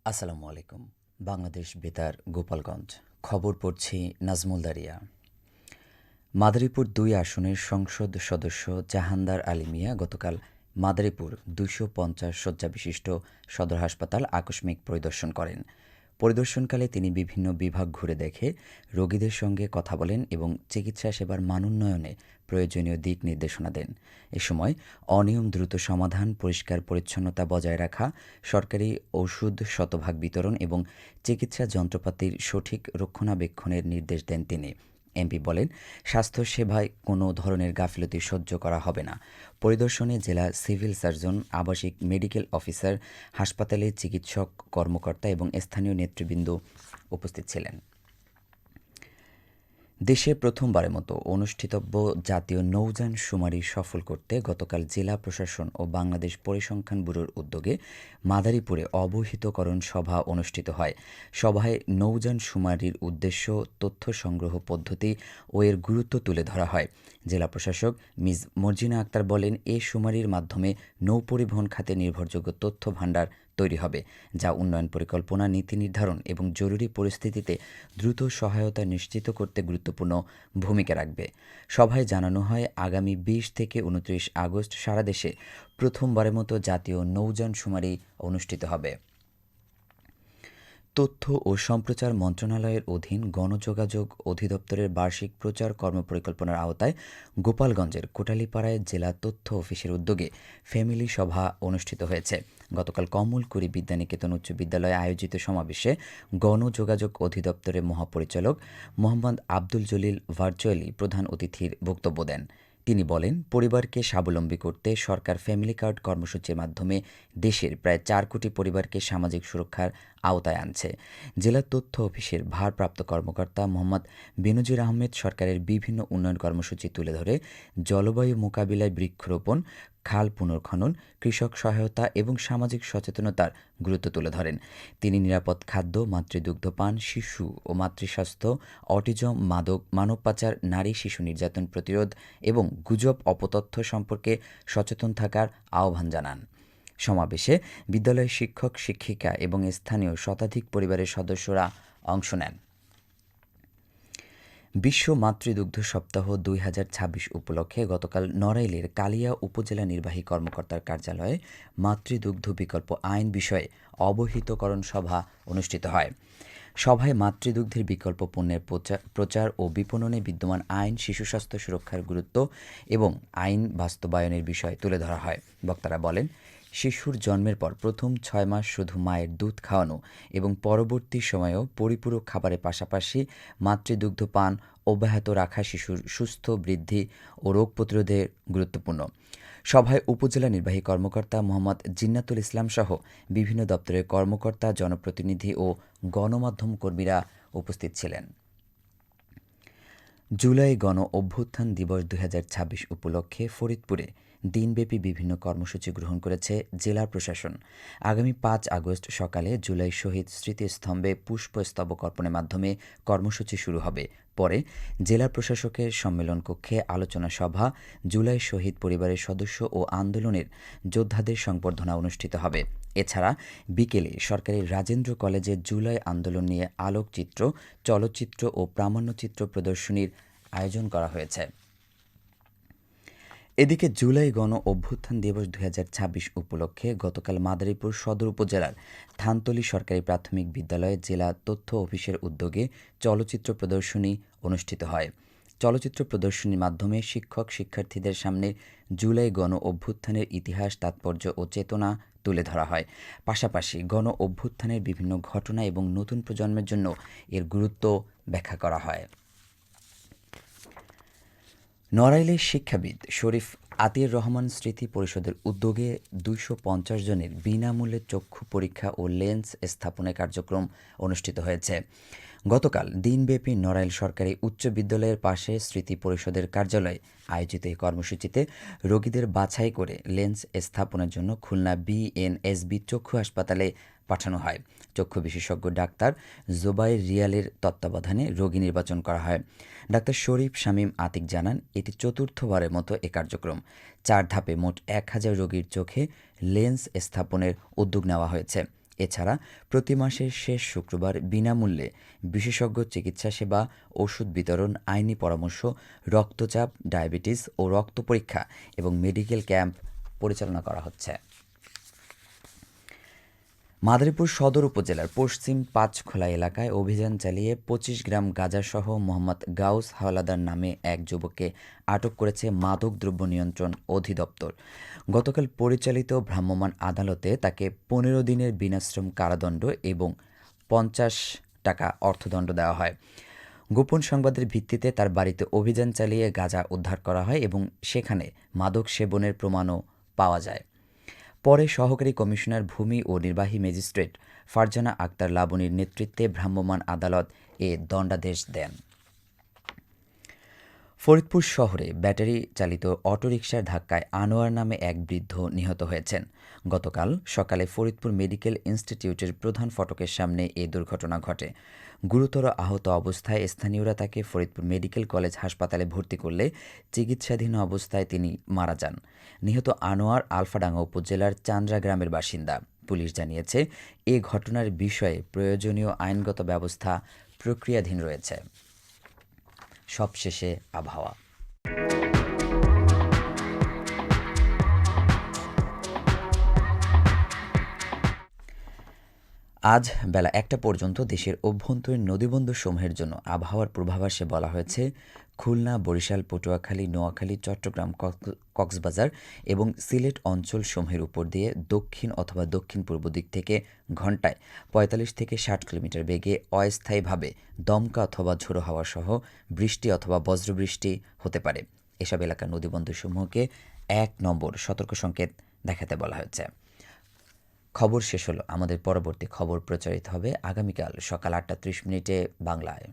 আসসালামু আলাইকুম। বাংলাদেশ বেতার গোপালগঞ্জ। খবর পড়ছি নাজমুল দারিয়া। মাদারীপুর ২ আসনের সংসদ সদস্য জাহানদার আলী মিয়া গতকাল মাদারীপুর ২৫০ শয্যাবিশিষ্ট সদর হাসপাতাল আকস্মিক পরিদর্শন করেন। পরিদর্শনকালে তিনি বিভিন্ন বিভাগ ঘুরে দেখে রোগীদের সঙ্গে কথা বলেন এবং চিকিৎসা সেবার মানোন্নয়নে প্রয়োজনীয় দিক নির্দেশনা দেন। এ সময় অনিয়ম দ্রুত সমাধান, পরিষ্কার পরিচ্ছন্নতা বজায় রাখা, সরকারি ওষুধ শতভাগ বিতরণ এবং চিকিৎসা যন্ত্রপাতির সঠিক রক্ষণাবেক্ষণের নির্দেশ দেন তিনি। এমপি বলেন, স্বাস্থ্যসেবায় কোনো ধরনের গাফিলতি সহ্য করা হবে না। পরিদর্শনে জেলা সিভিল সার্জন, আবাসিক মেডিকেল অফিসার, হাসপাতালের চিকিৎসক কর্মকর্তা এবং স্থানীয় নেতৃবৃন্দ উপস্থিত ছিলেন। দেশে প্রথমবারের মতো অনুষ্ঠিতব্য জাতীয় নৌযান শুমারি সফল করতে গতকাল জেলা প্রশাসন ও বাংলাদেশ পরিসংখ্যান ব্যুরোর উদ্যোগে মাদারীপুরে অবহিতকরণ সভা অনুষ্ঠিত হয়। সভায় নৌযান শুমারির উদ্দেশ্য, তথ্য সংগ্রহ পদ্ধতি ও এর গুরুত্ব তুলে ধরা হয়। জেলা প্রশাসক মিস মর্জিনা আক্তার বলেন, এ শুমারির মাধ্যমে নৌপরিবহন খাতে নির্ভরযোগ্য তথ্য ভাণ্ডার তৈরি হবে, যা উন্নয়ন পরিকল্পনা, নীতি নির্ধারণ এবং জরুরি পরিস্থিতিতে দ্রুত সহায়তা নিশ্চিত করতে গুরুত্বপূর্ণ ভূমিকা রাখবে। সভায় জানানো হয়, আগামী ২০ থেকে ২৯ আগস্ট সারা দেশে প্রথমবারের মতো জাতীয় নৌযান শুমারি অনুষ্ঠিত হবে। তথ্য ও সম্প্রচার মন্ত্রণালয়ের অধীন গণযোগাযোগ অধিদপ্তরের বার্ষিক প্রচার কর্মপরিকল্পনার আওতায় গোপালগঞ্জের কোটালীপাড়ায় জেলা তথ্য অফিসের উদ্যোগে ফ্যামিলি সভা অনুষ্ঠিত হয়েছে। গতকাল কমলকুড়ি বিদ্যানিকেতন উচ্চ বিদ্যালয়ে আয়োজিত সমাবেশে গণযোগাযোগ অধিদপ্তরের মহাপরিচালক মোহাম্মদ আব্দুল জলিল ভার্চুয়ালি প্রধান অতিথির বক্তব্য দেন। তিনি বলেন, পরিবারকে স্বাবলম্বী করতে সরকার ফ্যামিলি কার্ড কর্মসূচির মাধ্যমে দেশের প্রায় ৪ কোটি পরিবারকে সামাজিক সুরক্ষার আওতায় আনছে। জেলা তথ্য অফিসের ভারপ্রাপ্ত কর্মকর্তা মোহাম্মদ বেনজির আহমেদ সরকারের বিভিন্ন উন্নয়ন কর্মসূচি তুলে ধরে জলবায়ু মোকাবিলায় বৃক্ষরোপণ, খাল পুনর্খনন, কৃষক সহায়তা এবং সামাজিক সচেতনতার গুরুত্ব তুলে ধরেন। তিনি নিরাপদ খাদ্য, মাতৃদুগ্ধপান, শিশু ও মাতৃস্বাস্থ্য, অটিজম, মাদক, মানব পাচার, নারী শিশু নির্যাতন প্রতিরোধ এবং গুজব অপতথ্য সম্পর্কে সচেতন থাকার আহ্বান জানান। সমাবেশে বিদ্যালয়ের শিক্ষক, শিক্ষিকা এবং স্থানীয় শতাধিক পরিবারের সদস্যরা অংশ নেন। বিশ্ব মাতৃদুগ্ধ সপ্তাহ ২০২৬ উপলক্ষে গতকাল নড়াইলের কালিয়া উপজেলা নির্বাহী কর্মকর্তার কার্যালয়ে মাতৃদুগ্ধ বিকল্প আইন বিষয়ে অবহিতকরণ সভা অনুষ্ঠিত হয়। সভায় মাতৃদুগ্ধের বিকল্প পণ্যের প্রচার ও বিপণনে বিদ্যমান আইন, শিশু স্বাস্থ্য সুরক্ষার গুরুত্ব এবং আইন বাস্তবায়নের বিষয় তুলে ধরা হয়। বক্তারা বলেন, শিশুর জন্মের পর প্রথম ৬ মাস শুধু মায়ের দুধ খাওয়ানো এবং পরবর্তী সময়েও পরিপূরক খাবারের পাশাপাশি মাতৃদুগ্ধ পান অব্যাহত রাখা শিশুর সুস্থ বৃদ্ধি ও রোগ প্রতিরোধে গুরুত্বপূর্ণ। সভায় উপজেলা নির্বাহী কর্মকর্তা মোহাম্মদ জিন্নাতুল ইসলাম সহ বিভিন্ন দপ্তরের কর্মকর্তা, জনপ্রতিনিধি ও গণমাধ্যম কর্মীরা উপস্থিত ছিলেন। জুলাই গণ অভ্যুত্থান দিবস ২০২৬ উপলক্ষে ফরিদপুরে দিনব্যাপী বিভিন্ন কর্মসূচি গ্রহণ করেছে জেলা প্রশাসন। আগামী ৫ আগস্ট সকালে জুলাই শহীদ স্মৃতিস্তম্ভে পুষ্পস্তবক অর্পণের মাধ্যমে কর্মসূচি শুরু হবে। পরে জেলা প্রশাসকের সম্মেলন কক্ষে আলোচনা সভা, জুলাই শহীদ পরিবারের সদস্য ও আন্দোলনের যোদ্ধাদের সংবর্ধনা অনুষ্ঠিত হবে। এছাড়া বিকেলে সরকারি রাজেন্দ্র কলেজে জুলাই আন্দোলন নিয়ে আলোকচিত্র, চলচ্চিত্র ও প্রামাণ্যচিত্র প্রদর্শনীর আয়োজন করা হয়েছে। এদিকে জুলাই গণ অভ্যুত্থান দিবস ২০২৬ উপলক্ষে গতকাল মাদারীপুর সদর উপজেলার থানতলী সরকারি প্রাথমিক বিদ্যালয়ে জেলা তথ্য অফিসের উদ্যোগে চলচ্চিত্র প্রদর্শনী অনুষ্ঠিত হয়। চলচ্চিত্র প্রদর্শনীর মাধ্যমে শিক্ষক শিক্ষার্থীদের সামনে জুলাই গণ অভ্যুত্থানের ইতিহাস, তাৎপর্য ও চেতনা তুলে ধরা হয়। পাশাপাশি গণ অভ্যুত্থানের বিভিন্ন ঘটনা এবং নতুন প্রজন্মের জন্য এর গুরুত্ব ব্যাখ্যা করা হয়। নড়াইলের শিক্ষাবিদ শরীফ আতিউর রহমান স্মৃতি পরিষদের উদ্যোগে ২৫০ জনের বিনামূল্যে চক্ষু পরীক্ষা ও লেন্স স্থাপনের কার্যক্রম অনুষ্ঠিত হয়েছে। গতকাল দিনব্যাপী নড়াইল সরকারি উচ্চ বিদ্যালয়ের পাশে স্মৃতি পরিষদের কার্যালয়ে আয়োজিত এই কর্মসূচিতে রোগীদের বাছাই করে লেন্স স্থাপনের জন্য খুলনা বিএনএসবি চক্ষু হাসপাতালে পাঠানো হয়। চক্ষু বিশেষজ্ঞ ডাক্তার জোবায়ের রিয়ালের তত্ত্বাবধানে রোগী নির্বাচন করা হয়। ডাক্তার শরীফ শামীম আতিক জানান, এটি চতুর্থবারের মতো এ কার্যক্রম। ৪ ধাপে মোট ১,০০০ রোগীর চোখে লেন্স স্থাপনের উদ্যোগ নেওয়া হয়েছে। এছাড়া প্রতি মাসের শেষ শুক্রবার বিনামূল্যে বিশেষজ্ঞ চিকিৎসা সেবা, ওষুধ বিতরণ, আইনি পরামর্শ, রক্তচাপ, ডায়াবেটিস ও রক্ত পরীক্ষা এবং মেডিকেল ক্যাম্প পরিচালনা করা হচ্ছে। মাদারীপুর সদর উপজেলার পশ্চিম পাঁচখোলা এলাকায় অভিযান চালিয়ে ২৫ গ্রাম গাঁজাসহ মোহাম্মদ গাউস হাওলাদার নামে এক যুবককে আটক করেছে মাদকদ্রব্য নিয়ন্ত্রণ অধিদপ্তর। গতকাল পরিচালিত ভ্রাম্যমাণ আদালতে তাকে ১৫ দিনের বিনাশ্রম কারাদণ্ড এবং ৫০ টাকা অর্থদণ্ড দেওয়া হয়। গোপন সংবাদের ভিত্তিতে তার বাড়িতে অভিযান চালিয়ে গাঁজা উদ্ধার করা হয় এবং সেখানে মাদক সেবনের প্রমাণও পাওয়া যায়। পরে সহকারী কমিশনার ভূমি ও নির্বাহী ম্যাজিস্ট্রেট ফারজানা আক্তার লাবণীর নেতৃত্বে ভ্রাম্যমাণ আদালত এ দণ্ডাদেশ দেন। ফরিদপুর শহরে ব্যাটারি চালিত অটোরিকশার ধাক্কায় আনোয়ার নামে এক বৃদ্ধ নিহত হয়েছেন। গতকাল সকালে ফরিদপুর মেডিকেল ইনস্টিটিউটের প্রধান ফটকের সামনে এ দুর্ঘটনা ঘটে। গুরুতর আহত অবস্থায় স্থানীয়রা তাকে ফরিদপুর মেডিকেল কলেজ হাসপাতালে ভর্তি করলে চিকিৎসাধীন অবস্থায় তিনি মারা যান। নিহত আনোয়ার আলফাডাঙ্গা উপজেলার চান্দ্রা গ্রামের বাসিন্দা। পুলিশ জানিয়েছে, এ ঘটনার বিষয়ে প্রয়োজনীয় আইনগত ব্যবস্থা প্রক্রিয়াধীন রয়েছে। সবশেষে আবহাওয়া। আজ বেলা ১টা পর্যন্ত দেশের অভ্যন্তরীণ নদীবন্দরসমূহের জন্য আবহাওয়ার পূর্বাভাসে বলা হয়েছে, খুলনা, বরিশাল, পটুয়াখালী, নোয়াখালী, চট্টগ্রাম, কক্সবাজার এবং সিলেট অঞ্চলসমূহের উপর দিয়ে দক্ষিণ অথবা দক্ষিণ পূর্ব দিক থেকে ঘন্টায় ৪৫ থেকে ৬০ কিলোমিটার বেগে অস্থায়ীভাবে দমকা অথবা ঝোড়ো হাওয়া সহ বৃষ্টি অথবা বজ্রবৃষ্টি হতে পারে। এসব এলাকার নদীবন্দরসমূহকে ১ নম্বর সতর্ক সংকেত দেখাতে বলা হয়েছে। খবর শেষ হলো। আমাদের পরবর্তী খবর প্রচারিত হবে আগামীকাল সকাল ৮টা ৩০ মিনিটে বাংলায়।